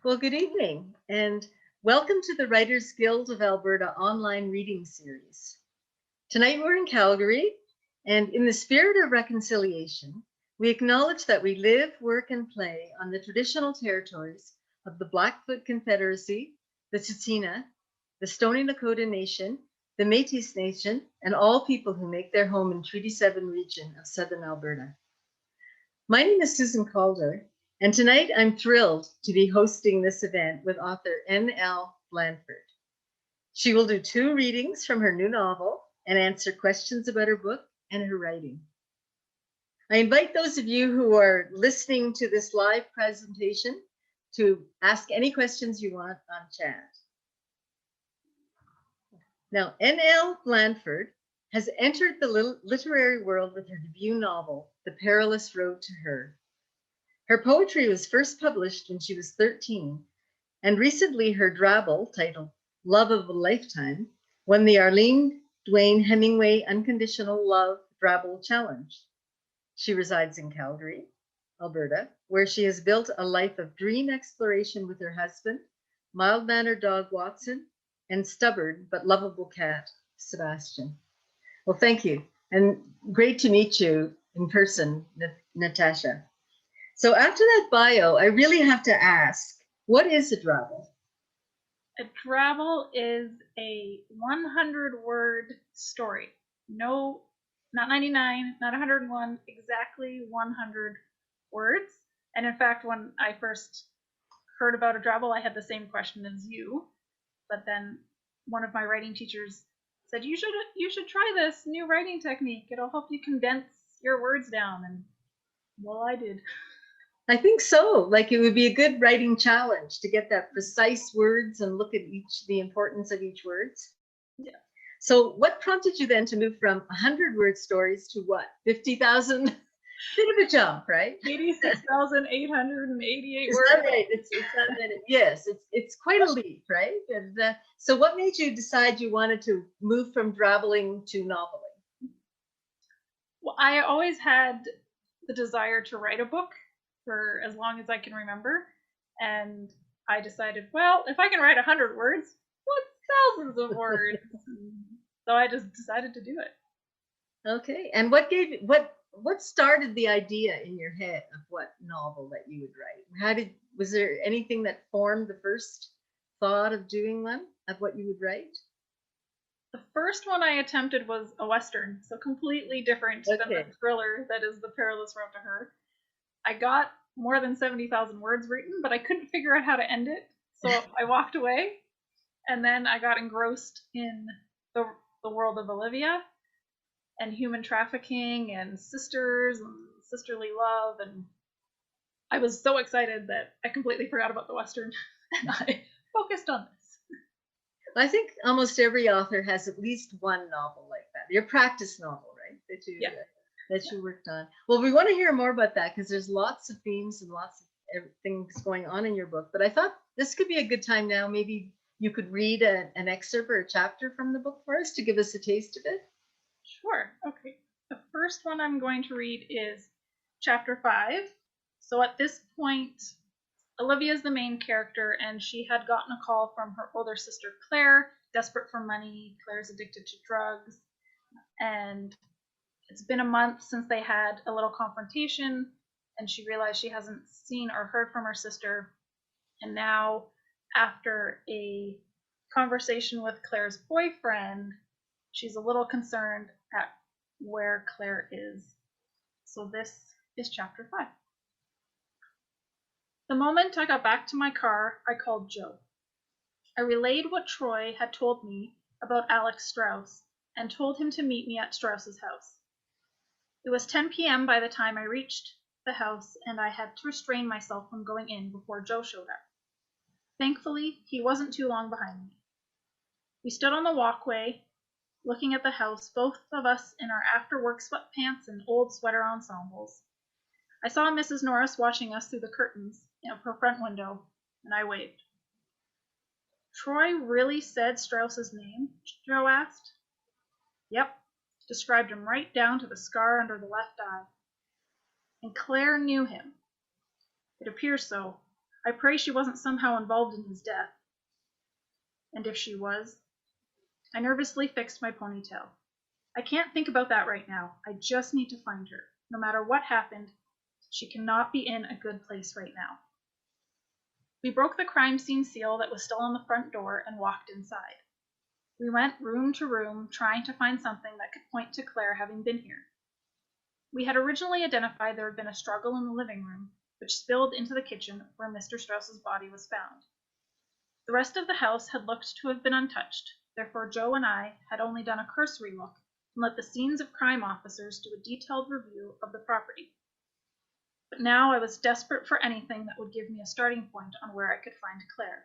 Well, good evening, and welcome to the Writers Guild of Alberta online reading series. Tonight we're in Calgary, and in the spirit of reconciliation, we acknowledge that we live, work, and play on the traditional territories of the Blackfoot Confederacy, the Tsuut'ina, the Stoney Nakoda Nation, the Métis Nation, and all people who make their home in Treaty 7 region of southern Alberta. My name is Susan Calder, and tonight I'm thrilled to be hosting this event with author N.L. Blandford. She will do 2 readings from her new novel and answer questions about her book and her writing. I invite those of you who are listening to this live presentation to ask any questions you want on chat. Now, N.L. Blandford has entered the literary world with her debut novel, The Perilous Road to Her. Her poetry was first published when she was 13, and recently her drabble, titled Love of a Lifetime, won the Arlene Dwayne Hemingway Unconditional Love Drabble Challenge. She resides in Calgary, Alberta, where she has built a life of dream exploration with her husband, mild-mannered dog Watson, and stubborn but lovable cat, Sebastian. Well, thank you, and great to meet you in person, Natasha. So after that bio, I really have to ask, what is a drabble? A drabble is a 100-word story. No, not 99, not 101, exactly 100 words. And in fact, when I first heard about a drabble, I had the same question as you. But then one of my writing teachers said, you should try this new writing technique. It'll help you condense your words down. And well, I did. I think so. Like, it would be a good writing challenge to get that precise words and look at the importance of each word. Yeah. So what prompted you then to move from 100-word stories to what? 50,000? Bit of a jump, right? 86,888 Is words. that right? It's not that yes, it's quite a leap, right? And so what made you decide you wanted to move from drabbling to noveling? Well, I always had the desire to write a book for as long as I can remember. And I decided, well, if I can write 100 words, what's thousands of words? So I just decided to do it. Okay. And what started the idea in your head of what novel that you would write? Was there anything that formed the first thought of doing one, of what you would write? The first one I attempted was a Western, so completely different than the thriller that is The Perilous Road to Her. I got more than 70,000 words written, but I couldn't figure out how to end it, so I walked away. And then I got engrossed in the world of Olivia and human trafficking and sisters and sisterly love, and I was so excited that I completely forgot about the Western and I focused on this. I think almost every author has at least one novel like that. Your practice novel, right? That you worked on. Well, we want to hear more about that because there's lots of themes and lots of things going on in your book. But I thought this could be a good time now. Maybe you could read an excerpt or a chapter from the book for us to give us a taste of it. Sure. Okay. The first one I'm going to read is chapter 5. So at this point, Olivia is the main character, and she had gotten a call from her older sister Claire, desperate for money. Claire's addicted to drugs, and it's been a month since they had a little confrontation, and she realized she hasn't seen or heard from her sister. And now, after a conversation with Claire's boyfriend, she's a little concerned at where Claire is. So this is chapter 5. The moment I got back to my car, I called Joe. I relayed what Troy had told me about Alex Strauss and told him to meet me at Strauss's house. It was 10 p.m. by the time I reached the house, and I had to restrain myself from going in before Joe showed up. Thankfully, he wasn't too long behind me. We stood on the walkway, looking at the house, both of us in our after-work sweatpants and old sweater ensembles. I saw Mrs. Norris watching us through the curtains of her front window, and I waved. Troy really said Strauss's name? Joe asked. Yep, described him right down to the scar under the left eye. And Claire knew him. It appears so. I pray she wasn't somehow involved in his death. And if she was? I nervously fixed my ponytail. I can't think about that right now. I just need to find her. No matter what happened, she cannot be in a good place right now. We broke the crime scene seal that was still on the front door and walked inside. We went room to room, trying to find something that could point to Claire having been here. We had originally identified there had been a struggle in the living room, which spilled into the kitchen where Mr. Strauss's body was found. The rest of the house had looked to have been untouched, therefore Joe and I had only done a cursory look and let the scenes of crime officers do a detailed review of the property. But now I was desperate for anything that would give me a starting point on where I could find Claire.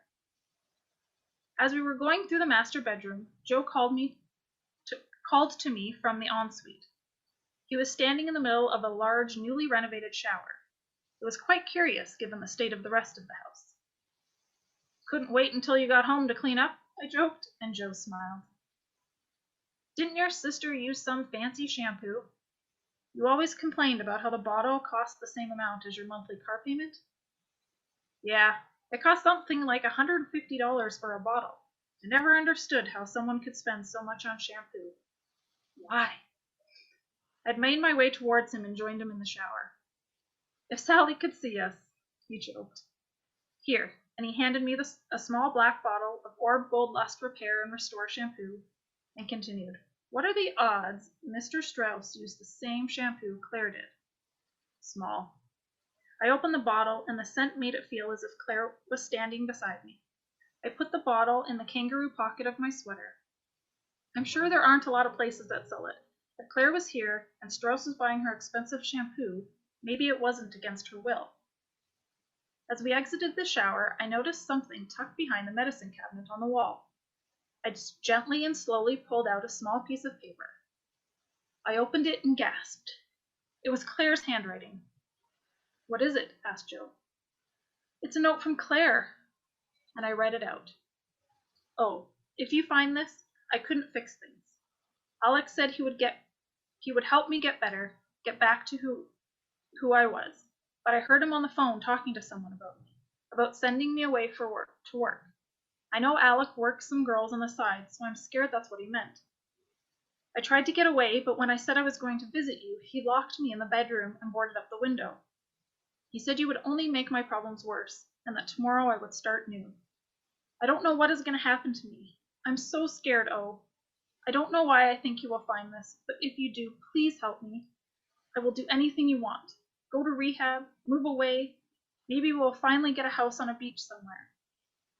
As we were going through the master bedroom, Joe called to me from the ensuite. He was standing in the middle of a large, newly renovated shower. It was quite curious, given the state of the rest of the house. Couldn't wait until you got home to clean up, I joked, and Joe smiled. Didn't your sister use some fancy shampoo? You always complained about how the bottle cost the same amount as your monthly car payment. Yeah, it cost something like $150 for a bottle. I never understood how someone could spend so much on shampoo. Why? I'd made my way towards him and joined him in the shower. If Sally could see us, he joked. Here, and he handed me a small black bottle of Orb Gold Lust Repair and Restore shampoo, and continued, What are the odds Mr. Strauss used the same shampoo Claire did? Small. I opened the bottle, and the scent made it feel as if Claire was standing beside me. I put the bottle in the kangaroo pocket of my sweater. I'm sure there aren't a lot of places that sell it. If Claire was here, and Strauss was buying her expensive shampoo, maybe it wasn't against her will. As we exited the shower, I noticed something tucked behind the medicine cabinet on the wall. I gently and slowly pulled out a small piece of paper. I opened it and gasped. It was Claire's handwriting. What is it? Asked Joe. It's a note from Claire. And I read it out. Oh, if you find this, I couldn't fix things. Alex said he would help me get better, get back to who I was. But I heard him on the phone talking to someone about me, about sending me away to work. I know Alec works some girls on the side, so I'm scared that's what he meant. I tried to get away, but when I said I was going to visit you, he locked me in the bedroom and boarded up the window. He said you would only make my problems worse, and that tomorrow I would start new. I don't know what is going to happen to me. I'm so scared, Oh. I don't know why I think you will find this, but if you do, please help me. I will do anything you want. Go to rehab, move away. Maybe we'll finally get a house on a beach somewhere.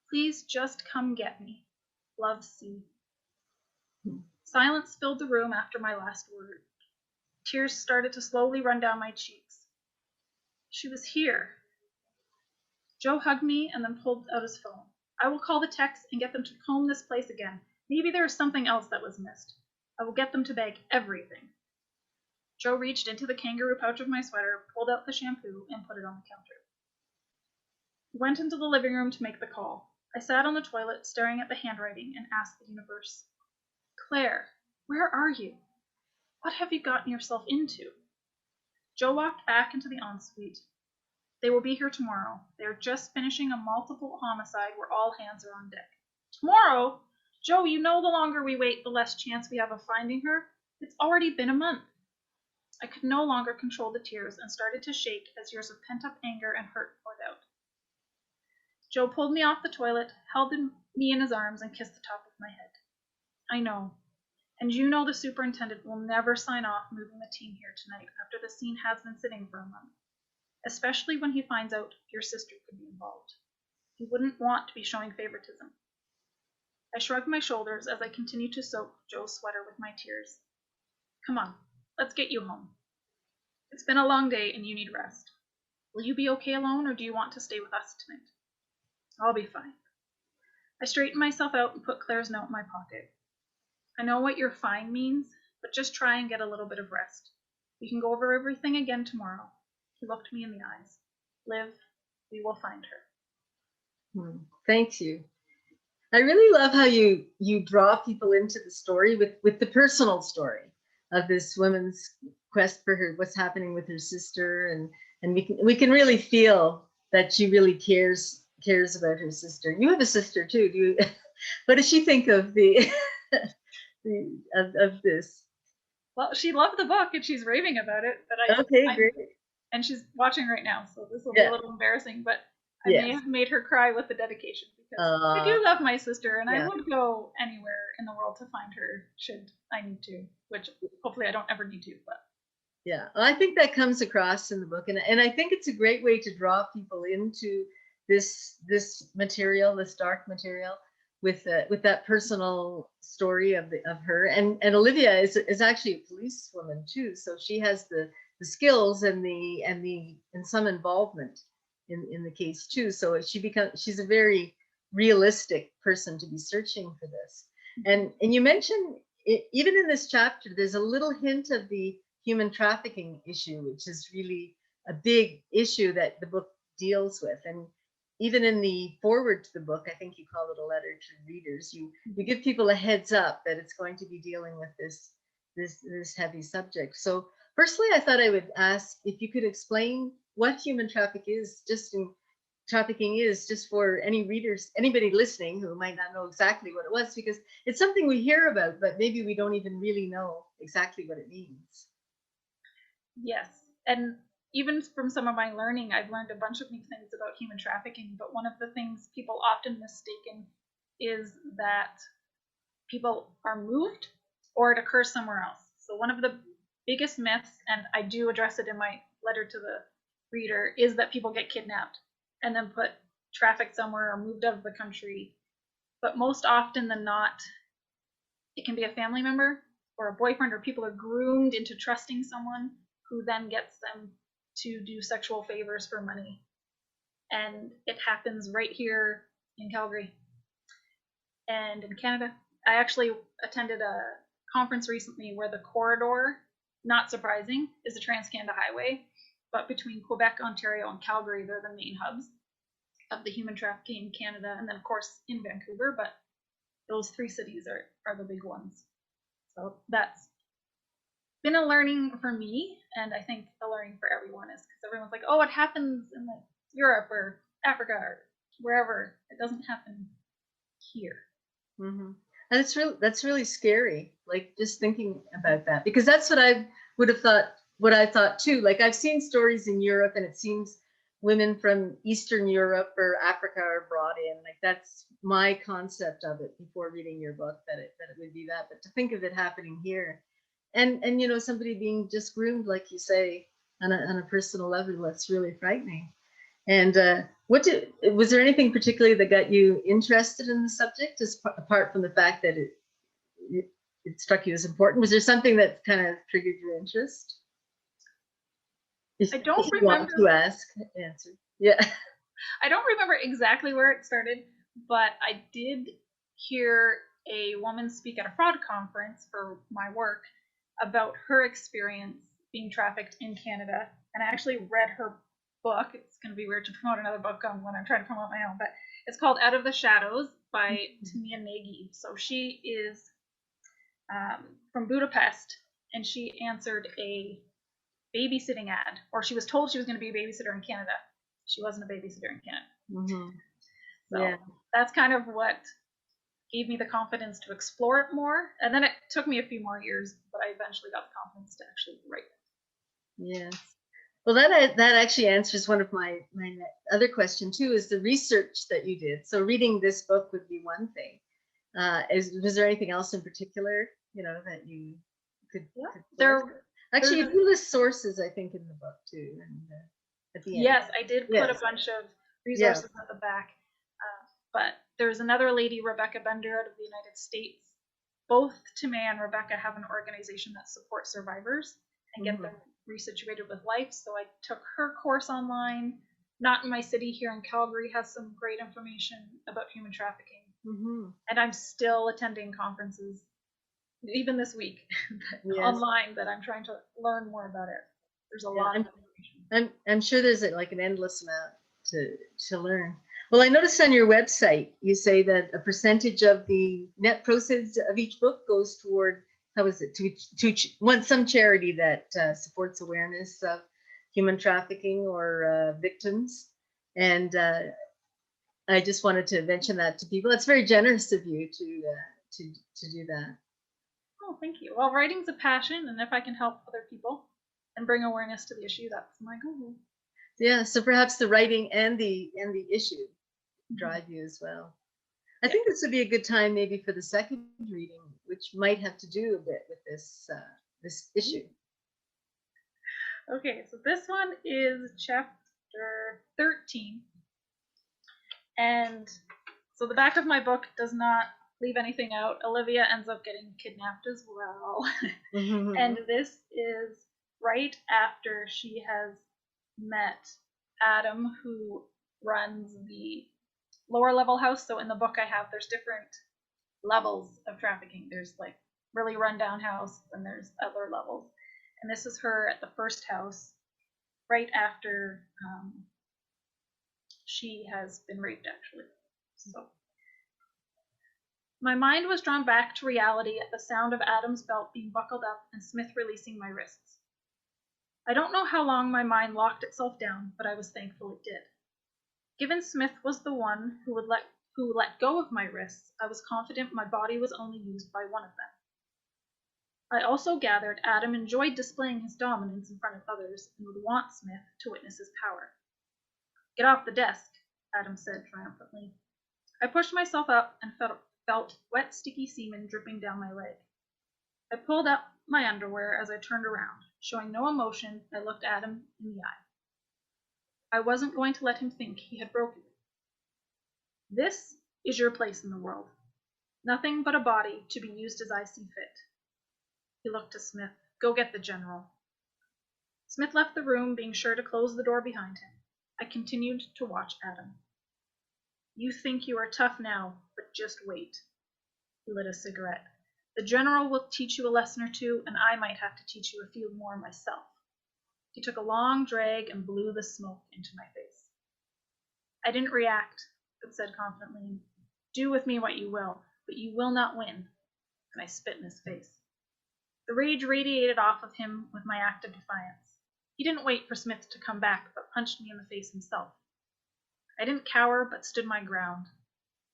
Please just come get me. Love, C. Silence filled the room after my last word. Tears started to slowly run down my cheeks. She was here. Joe hugged me and then pulled out his phone. I will call the techs and get them to comb this place again. Maybe there is something else that was missed. I will get them to bag everything. Joe reached into the kangaroo pouch of my sweater, pulled out the shampoo, and put it on the counter. He went into the living room to make the call. I sat on the toilet, staring at the handwriting, and asked the universe, Claire, where are you? What have you gotten yourself into? Joe walked back into the ensuite. They will be here tomorrow. They are just finishing a multiple homicide where all hands are on deck. Tomorrow? Joe, you know the longer we wait, the less chance we have of finding her. It's already been a month. I could no longer control the tears and started to shake as years of pent-up anger and hurt poured out. Joe pulled me off the toilet, held me in his arms, and kissed the top of my head. I know. And you know the superintendent will never sign off moving the team here tonight after the scene has been sitting for a month, especially when he finds out your sister could be involved. He wouldn't want to be showing favoritism. I shrugged my shoulders as I continued to soak Joe's sweater with my tears. Come on, let's get you home. It's been a long day and you need rest. Will you be okay alone or do you want to stay with us tonight? I'll be fine. I straightened myself out and put Claire's note in my pocket. I know what your fine means, but just try and get a little bit of rest. We can go over everything again tomorrow. He looked me in the eyes. Liv, we will find her. Thank you. I really love how you draw people into the story with the personal story of this woman's quest for what's happening with her sister, and we can really feel that she really cares about her sister. You have a sister too. Do you? What does she think of the, of this? Well, she loved the book and she's raving about it, but Okay, I'm great. and she's watching right now, so this will be a Yeah. little embarrassing, but I may Yes. have made her cry with the dedication because I do love my sister and I Yeah. would go anywhere in the world to find her should I need to, which hopefully I don't ever need to, but Yeah, well, I think that comes across in the book, and I think it's a great way to draw people into this material, this dark material, with that personal story of her. And Olivia is actually a policewoman too, so she has the skills and some involvement in the case too. So she's a very realistic person to be searching for this. And you mentioned even in this chapter, there's a little hint of the human trafficking issue, which is really a big issue that the book deals with. And even in the foreword to the book, I think you call it a letter to readers, you give people a heads up that it's going to be dealing with this heavy subject. So firstly, I thought I would ask if you could explain what human trafficking is, just for any readers, anybody listening who might not know exactly what it was, because it's something we hear about, but maybe we don't even really know exactly what it means. yes. And even from some of my learning, I've learned a bunch of new things about human trafficking, but one of the things people often mistaken is that people are moved or it occurs somewhere else. So one of the biggest myths, and I do address it in my letter to the reader, is that people get kidnapped and then put trafficked somewhere or moved out of the country. But most often than not, it can be a family member or a boyfriend, or people are groomed into trusting someone who then gets them to do sexual favors for money. And it happens right here in Calgary and in Canada. I actually attended a conference recently where the corridor, not surprising, is the Trans-Canada Highway, but between Quebec, Ontario, and Calgary, they're the main hubs of the human trafficking in Canada, and then of course in Vancouver, but those three cities are the big ones. So that's been a learning for me, and I think a learning for everyone, is because everyone's like, oh, it happens in like Europe or Africa or wherever. It doesn't happen here. Mm-hmm. And that's really scary. Like just thinking about that, because that's what I would have thought. What I thought too. Like I've seen stories in Europe, and it seems women from Eastern Europe or Africa are brought in. Like that's my concept of it before reading your book, that it would be that. But to think of it happening here, and you know, somebody being just groomed, like you say, on a personal level, that's really frightening. And was there anything particularly that got you interested in the subject, apart from the fact that it struck you as important? Was there something that kind of triggered your interest? I If don't you want remember. to answer. Yeah. I don't remember exactly where it started, but I did hear a woman speak at a fraud conference for my work about her experience being trafficked in Canada, and I actually read her book. It's going to be weird to promote another book on when I'm trying to promote my own, but it's called Out of the Shadows by Tamia Nagy. So she is from Budapest, and she answered a babysitting ad, or she was told she was going to be a babysitter in Canada. She wasn't a babysitter in Canada. Mm-hmm. So Yeah. that's kind of what gave me the confidence to explore it more. And then it took me a few more years, but I eventually got the confidence to actually write it. Yes. Well, that actually answers one of my other question too, is the research that you did. So reading this book would be one thing. Was there anything else in particular, you know, that you could? Yeah. Actually, you do list sources, I think, in the book too, and at the end. Yes, I did put a bunch of resources at the back. But there's another lady, Rebecca Bender, out of the United States. Both Timea and Rebecca have an organization that supports survivors and get them resituated with life. So I took her course online. Not in my city, here in Calgary, has some great information about human trafficking. And I'm still attending conferences, even this week, online, that I'm trying to learn more about it. There's a lot of information. I'm sure there's like an endless amount to learn. Well, I noticed on your website you say that a percentage of the net proceeds of each book goes toward, how is it, to some charity that supports awareness of human trafficking or victims. And I just wanted to mention that to people. It's very generous of you to do that. Oh, thank you. Well, writing's a passion, and if I can help other people and bring awareness to the issue, that's my goal. Yeah, so perhaps the writing and the issue drive you as well. I think this would be a good time maybe for the second reading, which might have to do a bit with this this issue. Okay, so this one is chapter 13. And so the back of my book does not leave anything out. Olivia ends up getting kidnapped as well. And this is right after she has met Adam, who runs the lower level house. So in the book I have, there's different levels of trafficking. There's like really rundown house, and there's other levels. And this is her at the first house, right after she has been raped, actually. So my mind was drawn back to reality at the sound of Adam's belt being buckled up and Smith releasing my wrists. I don't know how long my mind locked itself down, but I was thankful it did. Given Smith was the one who let go of my wrists, I was confident my body was only used by one of them. I also gathered Adam enjoyed displaying his dominance in front of others and would want Smith to witness his power. Get off the desk, Adam said triumphantly. I pushed myself up and felt wet, sticky semen dripping down my leg. I pulled up my underwear as I turned around. Showing no emotion, I looked Adam in the eye. I wasn't going to let him think he had broken it. This is your place in the world. Nothing but a body to be used as I see fit. He looked to Smith. Go get the general. Smith left the room, being sure to close the door behind him. I continued to watch Adam. You think you are tough now, but just wait. He lit a cigarette. The general will teach you a lesson or two, and I might have to teach you a few more myself. He took a long drag and blew the smoke into my face. I didn't react, but said confidently, do with me what you will, but you will not win. And I spit in his face. The rage radiated off of him with my act of defiance. He didn't wait for Smith to come back, but punched me in the face himself. I didn't cower, but stood my ground.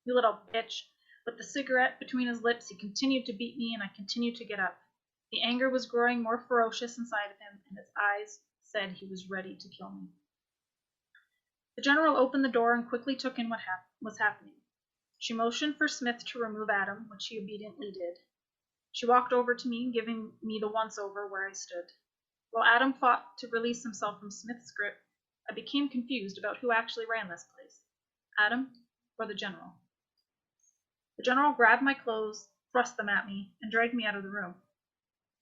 You little bitch. With the cigarette between his lips, he continued to beat me, and I continued to get up. The anger was growing more ferocious inside of him, and his eyes said he was ready to kill me. The general opened the door and quickly took in what was happening. She motioned for Smith to remove Adam, which he obediently did. She walked over to me, giving me the once-over where I stood. While Adam fought to release himself from Smith's grip, I became confused about who actually ran this place, Adam or the general. The general grabbed my clothes, thrust them at me, and dragged me out of the room.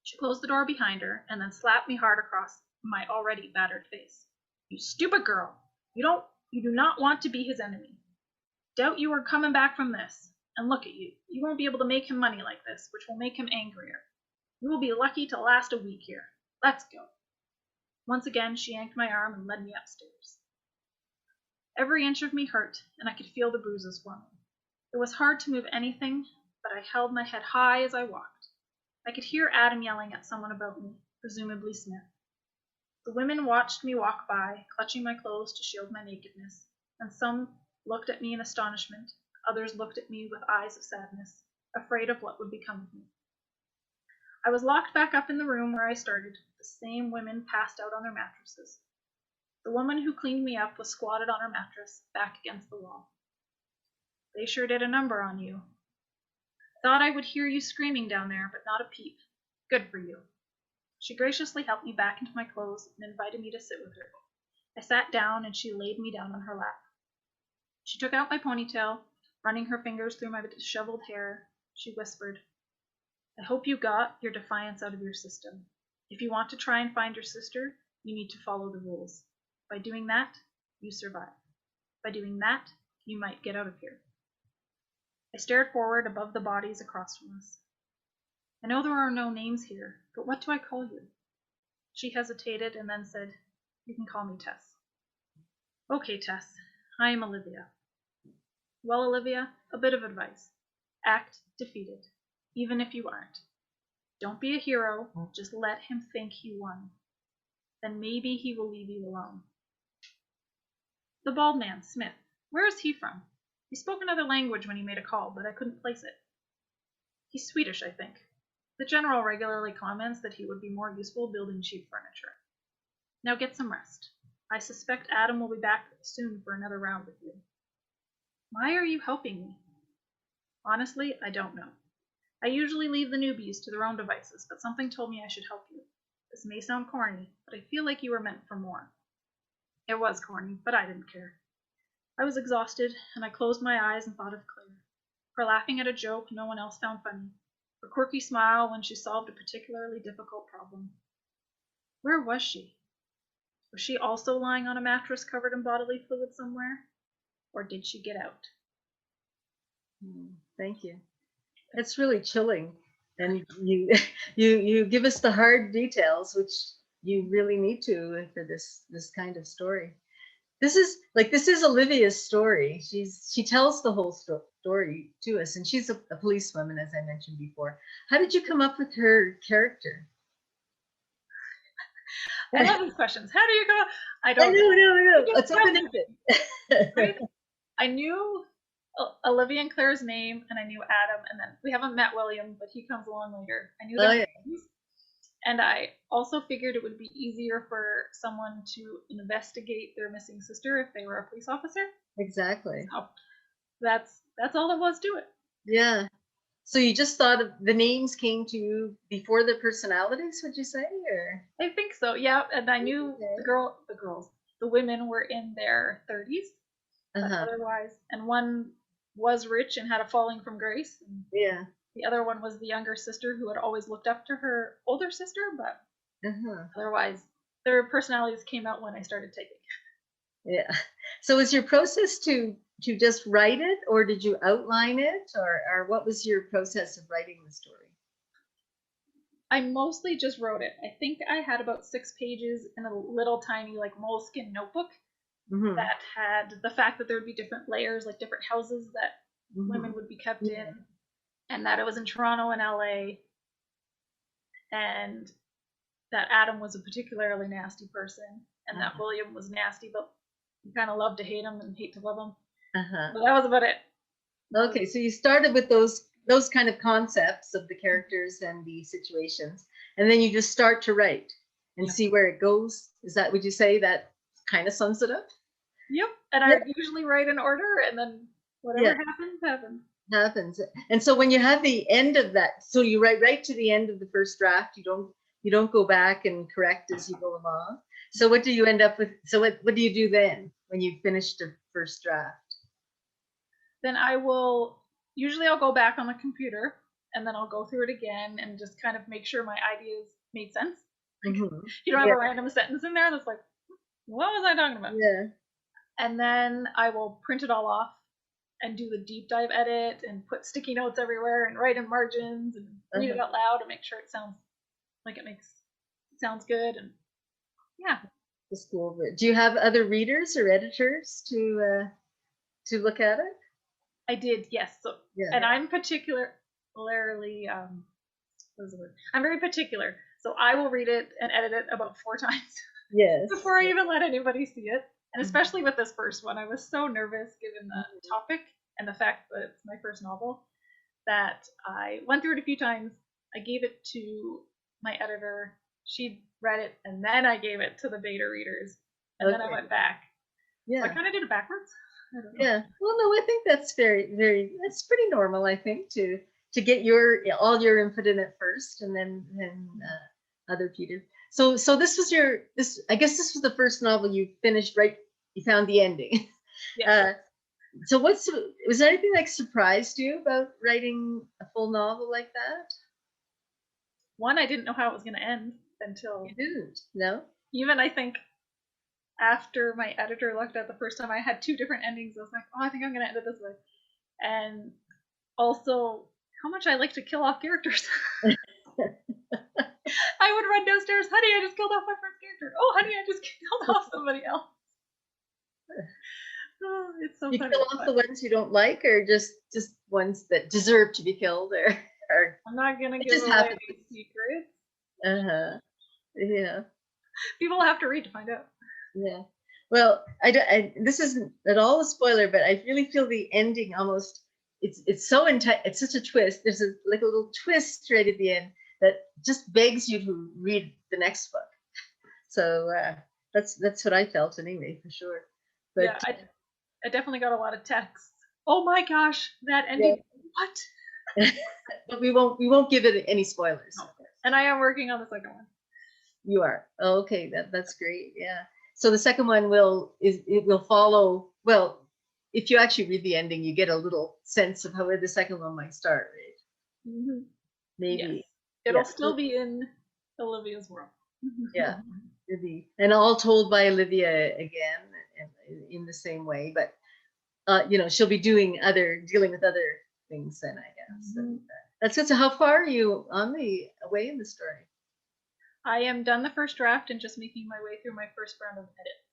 She closed the door behind her and then slapped me hard across my already battered face. You stupid girl! You do not want to be his enemy. Doubt you are coming back from this. And look at you. You won't be able to make him money like this, which will make him angrier. You will be lucky to last a week here. Let's go. Once again, she yanked my arm and led me upstairs. Every inch of me hurt, and I could feel the bruises forming. It was hard to move anything, but I held my head high as I walked. I could hear Adam yelling at someone about me, presumably Smith. The women watched me walk by, clutching my clothes to shield my nakedness, and some looked at me in astonishment, others looked at me with eyes of sadness, afraid of what would become of me. I was locked back up in the room where I started. The same women passed out on their mattresses. The woman who cleaned me up was squatted on her mattress, back against the wall. They sure did a number on you. Thought I would hear you screaming down there, but not a peep. Good for you. She graciously helped me back into my clothes and invited me to sit with her. I sat down and she laid me down on her lap. She took out my ponytail, running her fingers through my disheveled hair. She whispered, I hope you got your defiance out of your system. If you want to try and find your sister, you need to follow the rules. By doing that, you survive. By doing that, you might get out of here. I stared forward above the bodies across from us. I know there are no names here, but what do I call you? She hesitated and then said, You can call me Tess. Okay, Tess, I am Olivia. Well, Olivia, a bit of advice. Act defeated, even if you aren't. Don't be a hero, just let him think he won. Then maybe he will leave you alone. The bald man, Smith. Where is he from? He spoke another language when he made a call, but I couldn't place it. He's Swedish, I think. The general regularly comments that he would be more useful building cheap furniture. Now get some rest. I suspect Adam will be back soon for another round with you. Why are you helping me? Honestly, I don't know. I usually leave the newbies to their own devices, but something told me I should help you. This may sound corny, but I feel like you were meant for more. It was corny, but I didn't care. I was exhausted, and I closed my eyes and thought of Claire. Her laughing at a joke no one else found funny. Her quirky smile when she solved a particularly difficult problem. Where was she? Was she also lying on a mattress covered in bodily fluid somewhere? Or did she get out? Thank you. That's really chilling. And you you give us the hard details, which you really need to for this kind of story. This is Olivia's story. She tells the whole story to us, and she's a policewoman, as I mentioned before. How did you come up with her character? I love these questions. How do you go? I don't know. No. Let's open it. Right? I knew Olivia and Claire's name, and I knew Adam, and then we haven't met William, but he comes along later. I knew their names, and I also figured it would be easier for someone to investigate their missing sister if they were a police officer. Exactly. So that's all there was to it. Yeah. So you just thought of the names came to you before the personalities, would you say? Or I think so, yeah. And I knew the women were in their 30s, but otherwise, and one was rich and had a falling from grace. And yeah. The other one was the younger sister who had always looked up to her older sister, but otherwise, their personalities came out when I started taking. Yeah. So was your process to just write it, or did you outline it, or what was your process of writing the story? I mostly just wrote it. I think I had about 6 pages in a little tiny like moleskin notebook that had the fact that there would be different layers, like different houses that women would be kept in, and that it was in Toronto and LA, and that Adam was a particularly nasty person, and that William was nasty, but you kind of love to hate him and hate to love him. But that was about it. Okay, so you started with those kind of concepts of the characters and the situations, and then you just start to write and see where it goes. Is that, would you say that kind of sums it up? Yep. And I usually write in order, and then whatever happens. And so when you have the end of that, so you write right to the end of the first draft. You don't go back and correct as you go along. So what do you end up with? So what do you do then when you've finished the first draft? Then I'll go back on the computer, and then I'll go through it again and just kind of make sure my ideas made sense. You don't have a random sentence in there that's like, what was I talking about? Yeah. And then I will print it all off and do the deep dive edit and put sticky notes everywhere and write in margins and read it out loud to make sure it sounds like it sounds good. And yeah. Just go over it. Do you have other readers or editors to look at it? I did, yes. So, and I'm particularly, I'm very particular. So I will read it and edit it about 4 times. Yes. Before I even let anybody see it. And especially with this first one, I was so nervous given the topic and the fact that it's my first novel that I went through it a few times. I gave it to my editor. She read it, and then I gave it to the beta readers. And then I went back. Yeah. So I kind of did it backwards. Yeah. Well, no, I think that's that's pretty normal, I think, to get all your input in it first, and then other people. So this was I guess this was the first novel you finished, right? You found the ending. Yeah. So was there anything like surprised you about writing a full novel like that? One, I didn't know how it was going to end until. You didn't? No? Even I think after my editor looked at the first time, I had 2 different endings. I was like, oh, I think I'm going to end it this way. And also how much I like to kill off characters. I would run downstairs, honey, I just killed off my first character. Oh, honey, I just killed off somebody else. Oh, it's so funny. You kill off the ones you don't like, or just ones that deserve to be killed, or I'm not gonna give away any secrets. Yeah. People have to read to find out. Yeah. Well, this isn't at all a spoiler, but I really feel the ending almost, it's so intense. It's such a twist. There's like a little twist right at the end that just begs you to read the next book. So that's what I felt anyway, for sure. Yeah, But I definitely got a lot of texts. Oh my gosh, that yeah, ending. What? but we won't give it any spoilers. No. And I am working on the second one. You are. Oh, okay, that's great. Yeah. So the second one will follow. Well, if you actually read the ending, you get a little sense of how the second one might start, right? Mm-hmm. Maybe. Yes. It'll Yeah. still be in Olivia's world. Yeah. Maybe. And all told by Olivia again, in the same way, but she'll be dealing with other things then, I guess. Mm-hmm. That's good. So how far are you on the way in the story? I am done the first draft and just making my way through my first round of edits.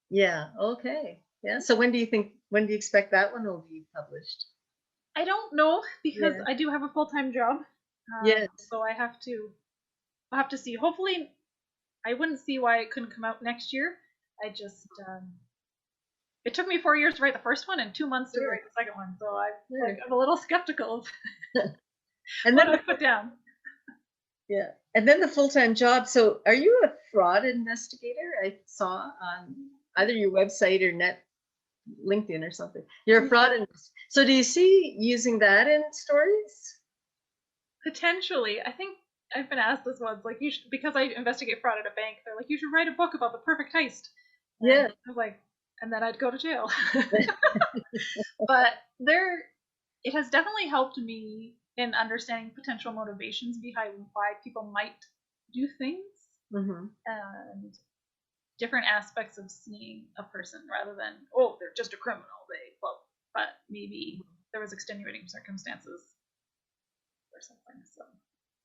Yeah. Okay. Yeah. So when do you expect that one will be published? I don't know because Yeah. I do have a full-time job. Yes. So I'll have to see. Hopefully, I wouldn't see why it couldn't come out next year. I just it took me 4 years to write the first one and 2 months to write the second one. So I'm a little skeptical of And what then I put down. yeah. And then the full-time job. So are you a fraud investigator? I saw on either your website or LinkedIn or something. You're a fraud investigator. So do you see using that in stories? Potentially. I think I've been asked this once, like, you should, because I investigate fraud at a bank, they're like, you should write a book about the perfect heist. And Yeah. I was like, and then I'd go to jail. But it has definitely helped me in understanding potential motivations behind why people might do things, and different aspects of seeing a person rather than, oh, they're just a criminal, but maybe there was extenuating circumstances or something. So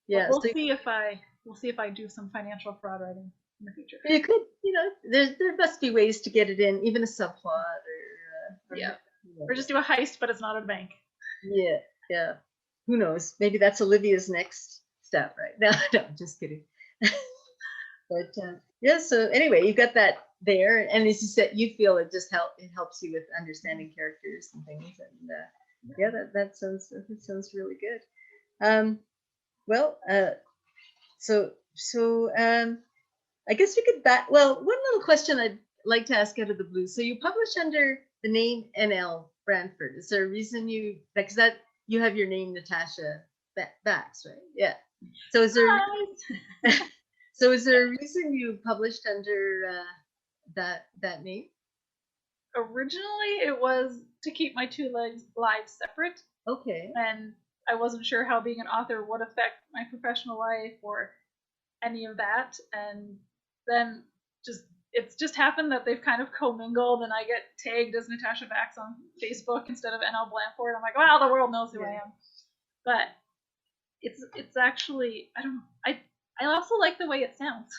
Yeah. we'll see if I do some financial fraud writing in the future. You could, there must be ways to get it in, even a subplot or yeah, or just do a heist, but it's not a bank. Yeah, yeah. Who knows? Maybe that's Olivia's next step, right? No, I'm just kidding. But yeah. So anyway, you got that there, and as you said, you feel it helps you with understanding characters and things, and yeah, that sounds really good. Well, I guess we could well, one little question I'd like to ask out of the blue. So you publish under the name NL Blandford. Is there a reason because you have your name Natasha Bax, right? Yeah. So is there a reason you published under that name? Originally, it was to keep my two lives separate. Okay. And I wasn't sure how being an author would affect my professional life or any of that. And then it's just happened that they've kind of commingled, and I get tagged as Natasha Bax on Facebook instead of NL Blandford. I'm like, wow, the world knows who I am. But it's actually, I don't know. I also like the way it sounds.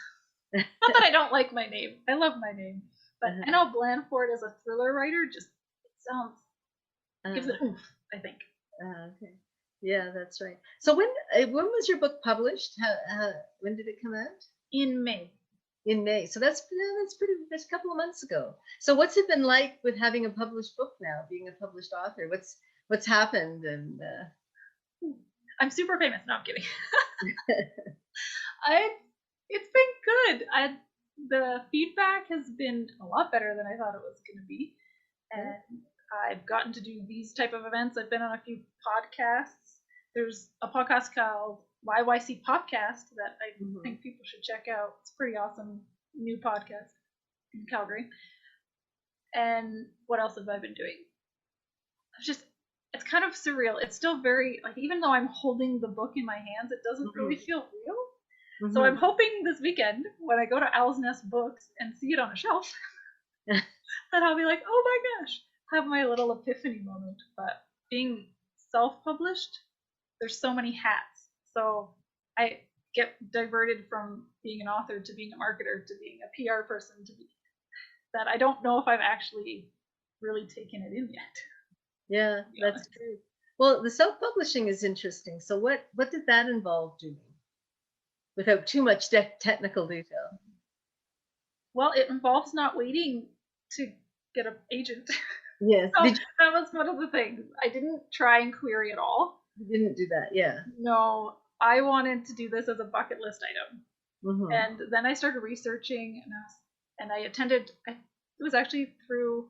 Not that I don't like my name. I love my name. But NL Blandford as a thriller writer it sounds gives it oomph, I think. Okay. Yeah, that's right. So when was your book published? When did it come out? In May. In May. So that's a couple of months ago. So what's it been like with having a published book now, being a published author? What's happened? And I'm super famous. No, I'm kidding. It's been good. The feedback has been a lot better than I thought it was going to be, and I've gotten to do these type of events. I've been on a few podcasts. There's a podcast called YYC Podcast that I think people should check out. It's a pretty awesome new podcast in Calgary. And what else have I been doing? It's kind of surreal. It's still very, like, even though I'm holding the book in my hands, it doesn't really feel real. So I'm hoping this weekend, when I go to Owl's Nest Books and see it on a shelf, that I'll be like, oh my gosh, have my little epiphany moment. But being self-published, there's so many hats. So I get diverted from being an author to being a marketer to being a PR person that I don't know if I've actually really taken it in yet. Yeah, that's true. Well, the self-publishing is interesting. So what did that involve doing? Without too much technical detail. Well, it involves not waiting to get an agent. Yes. So Did that was one of the things. I didn't try and query at all. you didn't do that? Yeah. No, I wanted to do this as a bucket list item. Mm-hmm. And then I started researching, and I attended. It was actually through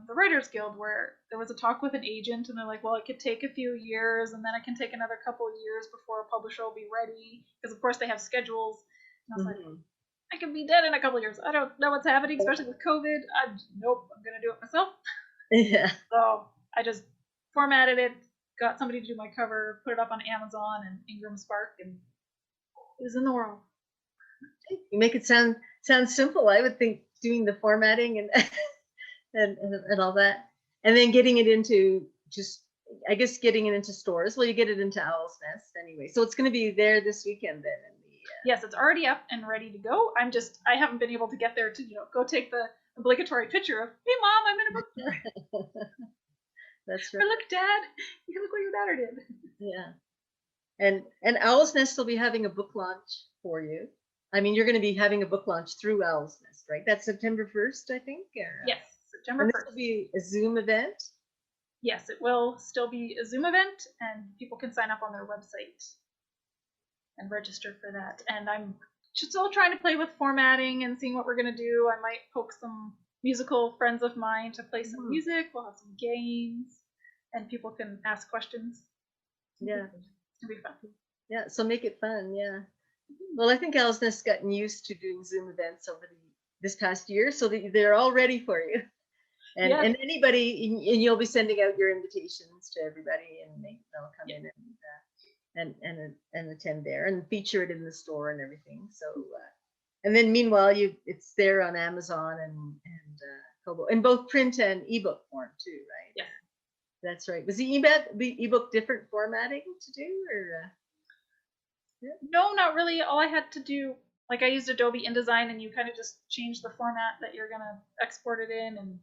the Writers Guild, where there was a talk with an agent, and they're like, "Well, it could take a few years, and then it can take another couple of years before a publisher will be ready, because of course they have schedules." And I was like, Mm-hmm. "I could be dead in a couple of years. I don't know what's happening, especially with COVID. Nope, I'm gonna do it myself." Yeah. So I just formatted it, got somebody to do my cover, put it up on Amazon and Ingram Spark, and it was in the world. You make it sound simple. I would think doing the formatting and and all that, and then getting it into just, I guess, getting it into stores. Well, you get it into Owl's Nest anyway, so it's going to be there this weekend then. In the, Yes, it's already up and ready to go. I haven't been able to get there to go take the obligatory picture of, "Hey mom, I'm in a bookstore." That's Or right. look, dad, you can look what your daughter did. Yeah. And Owl's Nest will be having a book launch for you. I mean, you're going to be having a book launch through Owl's Nest, right? That's September 1st, I think. Yes, And September this will 1st. be a Zoom event. Yes, it will still be a Zoom event, and people can sign up on their website and register for that. And I'm still trying to play with formatting and seeing what we're going to do. I might poke some musical friends of mine to play some music. We'll have some games, and people can ask questions. Yeah. It'll be fun. Yeah. So make it fun. Yeah. Well, I think Owl's Nest's gotten used to doing Zoom events over this past year, so that they're all ready for you. And Yeah. and anybody, and you'll be sending out your invitations to everybody, and they'll come in and attend there and feature it in the store and everything. So, and then meanwhile, it's there on Amazon and Kobo in both print and ebook form too, right? Yes. That's right. Was the ebook different formatting to do, or? Yeah. No, not really. All I had to do, like I used Adobe InDesign, and you kind of just change the format that you're gonna export it in, and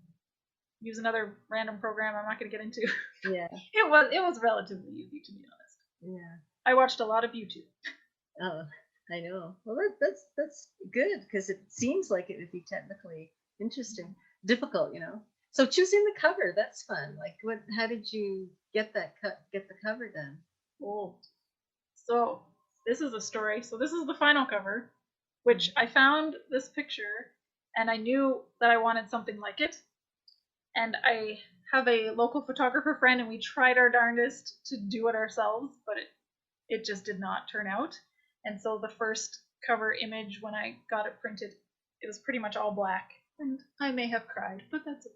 use another random program I'm not gonna get into. Yeah. It was relatively easy, to be honest. Yeah. I watched a lot of YouTube. Oh, I know. Well, that's good, because it seems like it would be technically interesting, difficult, you know. So choosing the cover, that's fun. Like, how did you get the cover done? Oh, so this is a story. So this is the final cover, which I found this picture, and I knew that I wanted something like it. And I have a local photographer friend, and we tried our darndest to do it ourselves, but it just did not turn out. And so the first cover image, when I got it printed, it was pretty much all black, and I may have cried, but that's okay.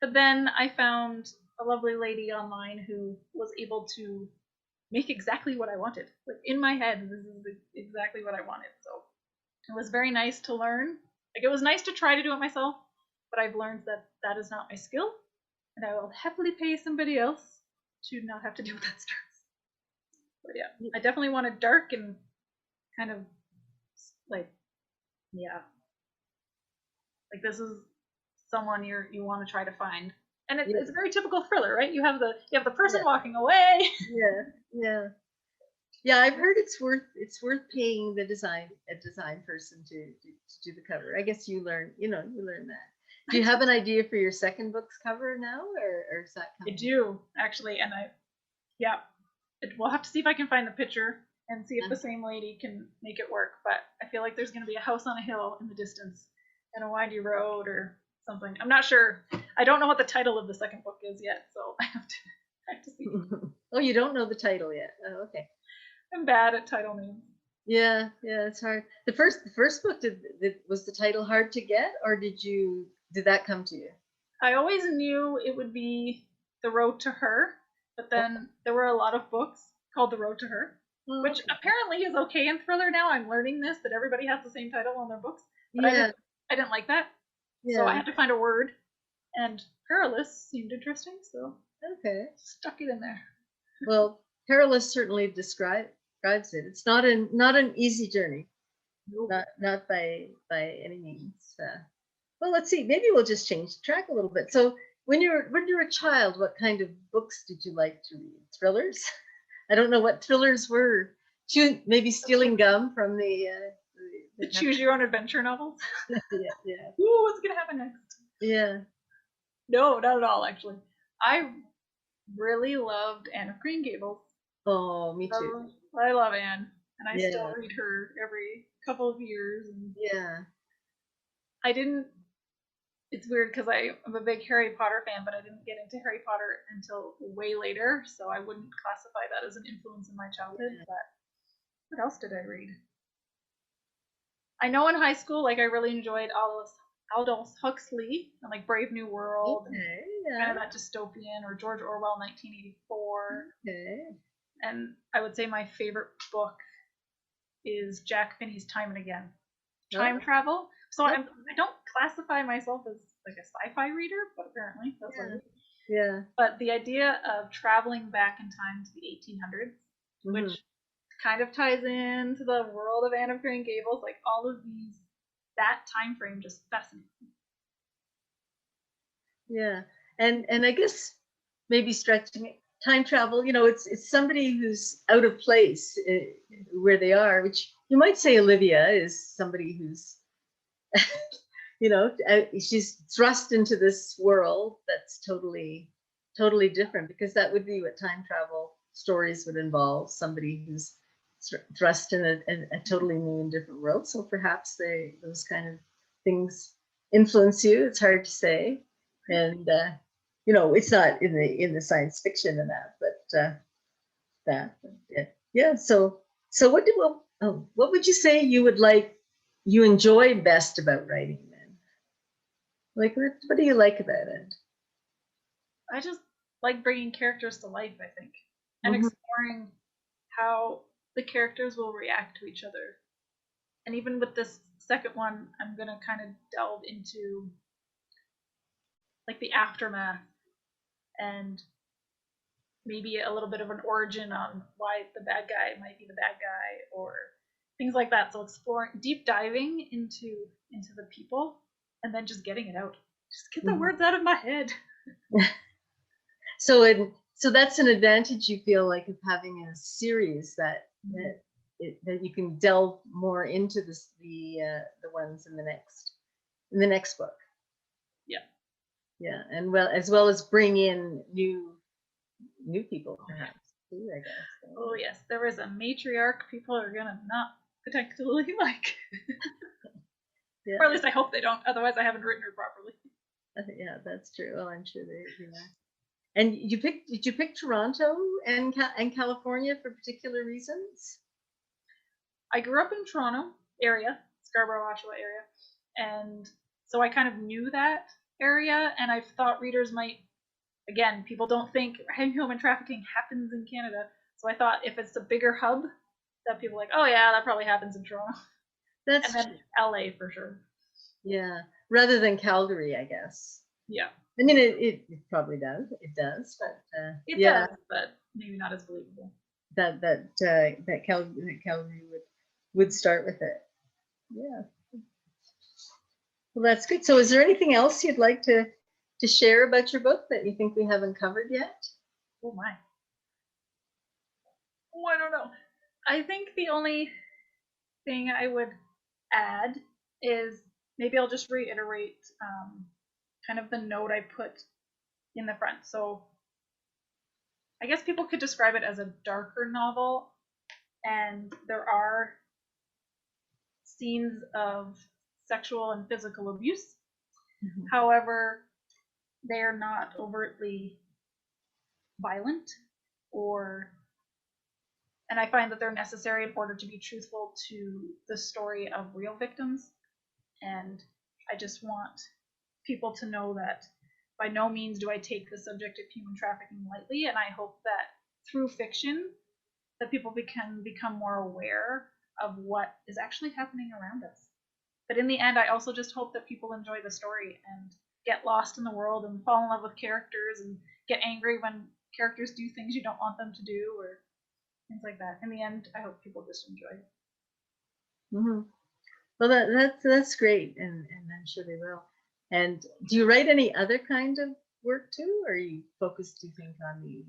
But then I found a lovely lady online who was able to make exactly what I wanted. Like, in my head, this is exactly what I wanted. So it was very nice to learn. Like, it was nice to try to do it myself, but I've learned that that is not my skill, and I will happily pay somebody else to not have to deal with that stress. But yeah, I definitely wanted dark and kind of like, yeah, like this is someone you want to try to find, and Yeah. it's a very typical thriller, right? You have the person Yeah. walking away. Yeah. Yeah. Yeah, I've heard it's worth paying a design person to do the cover. I guess you learn that. Do you have an idea for your second book's cover now, or is that I coming? do actually, and yeah, we'll have to see if I can find the picture and see if the same lady can make it work. But I feel like there's going to be a house on a hill in the distance and a windy road or something. I'm not sure. I don't know what the title of the second book is yet, so I have to see. Oh, you don't know the title yet. Oh, okay. I'm bad at title names. Yeah, it's hard. The first book, was the title hard to get, or did that come to you? I always knew it would be The Road to Her, but then there were a lot of books called The Road to Her, Oh, which okay. apparently is okay in thriller now. I'm learning this, that everybody has the same title on their books, but Yeah, I didn't like that, so I yeah. had to find a word, and Perilous seemed interesting, so Okay. stuck it in there. Well, Perilous certainly describes it. It's not an easy journey, Nope. not by any means. Well, let's see. Maybe we'll just change the track a little bit. So, when you were a child, what kind of books did you like to read? Thrillers? I don't know what thrillers were. Maybe stealing gum from the The choose your own adventure novels. yeah, yeah. Ooh, what's gonna happen next? Yeah. No, not at all, actually. I really loved Anne of Green Gables. Oh, me too. I love Anne, and I still Yeah. read her every couple of years. And Yeah. I didn't. It's weird because I'm a big Harry Potter fan, but I didn't get into Harry Potter until way later, so I wouldn't classify that as an influence in my childhood. Yeah. But what else did I read? I know in high school, like I really enjoyed Aldous Huxley and like Brave New World and Okay. kind Yeah. of that dystopian, or George Orwell 1984. Okay. And I would say my favorite book is Jack Finney's Time and Again. Oh, Time travel. So oh, I don't classify myself as like a sci-fi reader, but apparently that's what I yeah. read. Yeah. But the idea of traveling back in time to the 1800s, Hmm. which kind of ties into the world of Anne of Green Gables, like all of these, that time frame just fascinates me. Yeah. And I guess maybe stretching it, time travel, it's somebody who's out of place where they are, which you might say Olivia is somebody who's, she's thrust into this world that's totally different, because that would be what time travel stories would involve, somebody who's thrust in a totally new and different world. So perhaps those kind of things influence you. It's hard to say. And it's not in the science fiction and that, but that yeah. So what would you say you enjoy best about writing then? Like, what do you like about it? I just like bringing characters to life, I think, and Mm-hmm. exploring how the characters will react to each other. And even with this second one, I'm going to kind of delve into like the aftermath and maybe a little bit of an origin on why the bad guy might be the bad guy or things like that. So exploring, deep diving into the people, and then just getting it out. Just get the Mm-hmm. words out of my head. So that's an advantage you feel like of having a series that you can delve more into the ones in the next book. Yeah. Yeah, and as well as bring in new people perhaps too, I guess. Oh yes, there is a matriarch people are gonna not particularly like, Yeah, or at least I hope they don't. Otherwise, I haven't written her properly. yeah, that's true. Well, I'm sure they are. And did you pick Toronto and California for particular reasons? I grew up in Toronto area, Scarborough, Oshawa area, and so I kind of knew that area, and I thought readers might. Again, people don't think human trafficking happens in Canada, so I thought if it's a bigger hub, that people are like, oh yeah, that probably happens in Toronto, and That's then true. LA for sure. Yeah, rather than Calgary, I guess. Yeah, I mean, it probably does. It does, but it yeah, does, but maybe not as believable. that Calgary would start with it. Yeah. Well, that's good. So, is there anything else you'd like to share about your book that you think we haven't covered yet? Oh my. Oh, I don't know. I think the only thing I would add is maybe I'll just reiterate kind of the note I put in the front. So I guess people could describe it as a darker novel, and there are scenes of sexual and physical abuse. Mm-hmm. However, they are not overtly violent, or and I find that they're necessary in order to be truthful to the story of real victims. And I just want people to know that by no means do I take the subject of human trafficking lightly, and I hope that through fiction that people can become more aware of what is actually happening around us. But in the end, I also just hope that people enjoy the story and get lost in the world and fall in love with characters and get angry when characters do things you don't want them to do or things like that. In the end, I hope people just enjoy it. Mm-hmm. Well, that's great, and I'm sure they will. And do you write any other kind of work too, or are you focused, do you think, on the?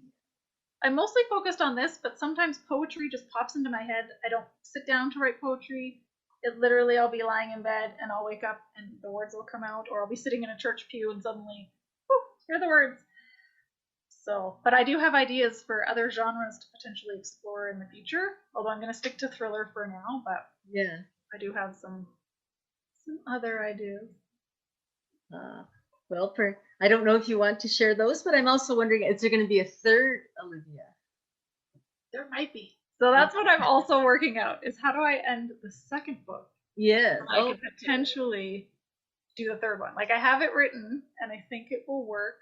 I'm mostly focused on this, but sometimes poetry just pops into my head. I don't sit down to write poetry. it literally, I'll be lying in bed and I'll wake up and the words will come out, or I'll be sitting in a church pew and suddenly, whoo, here are the words. So, but I do have ideas for other genres to potentially explore in the future. Although I'm going to stick to thriller for now, but Yeah. I do have some other ideas. Well, I don't know if you want to share those, but I'm also wondering, is there going to be a third Olivia? There might be. So that's what I'm also working out, is how do I end the second book? Yeah. I could potentially do the third one. Like, I have it written and I think it will work,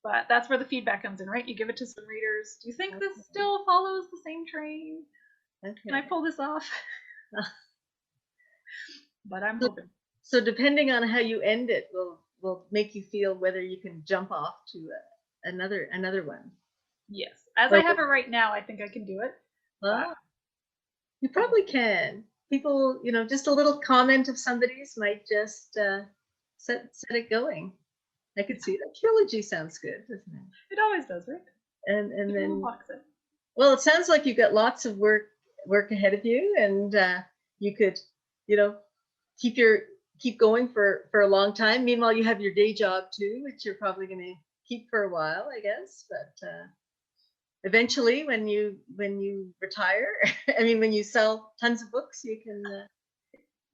but that's where the feedback comes in, right? You give it to some readers. Do you think this still follows the same train? Okay. Can I pull this off? But I'm hoping. So depending on how you end it will make you feel whether you can jump off to another one. Yes. As I have it right now, I think I can do it. Well, you probably can. People, just a little comment of somebody's might just set it going. I could see that. Trilogy sounds good, doesn't it? It always does, right? And then, box it. Well, it sounds like you've got lots of work ahead of you, and you could, keep going for a long time. Meanwhile, you have your day job too, which you're probably going to keep for a while, I guess. But eventually, when you retire, I mean, when you sell tons of books, you can.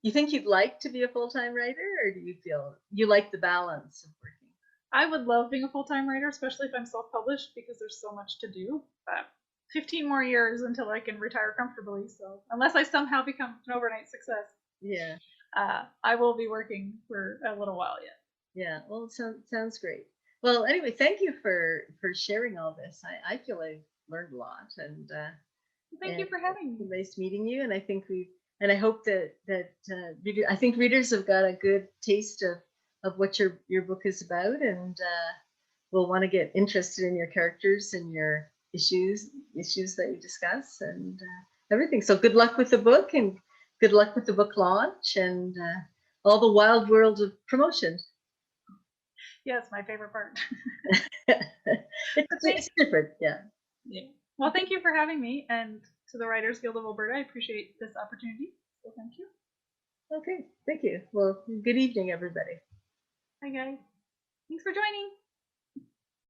You think you'd like to be a full-time writer, or do you feel you like the balance of working? I would love being a full-time writer, especially if I'm self-published, because there's so much to do. But 15 more years until I can retire comfortably. So unless I somehow become an overnight success, yeah, I will be working for a little while yet. Yeah, well, it sounds great. Well, anyway, thank you for sharing all this. I feel I learned a lot, and thank you for having me. Nice meeting you, and I think I hope that I think readers have got a good taste of what your book is about, and will want to get interested in your characters and your issues that you discuss and everything. So good luck with the book, and good luck with the book launch, and all the wild world of promotion. Yes, my favorite part. It's different, yeah. Well, thank you for having me, and to the Writers Guild of Alberta, I appreciate this opportunity. So thank you. Okay, thank you. Well, good evening, everybody. Hi, guys. Thanks for joining.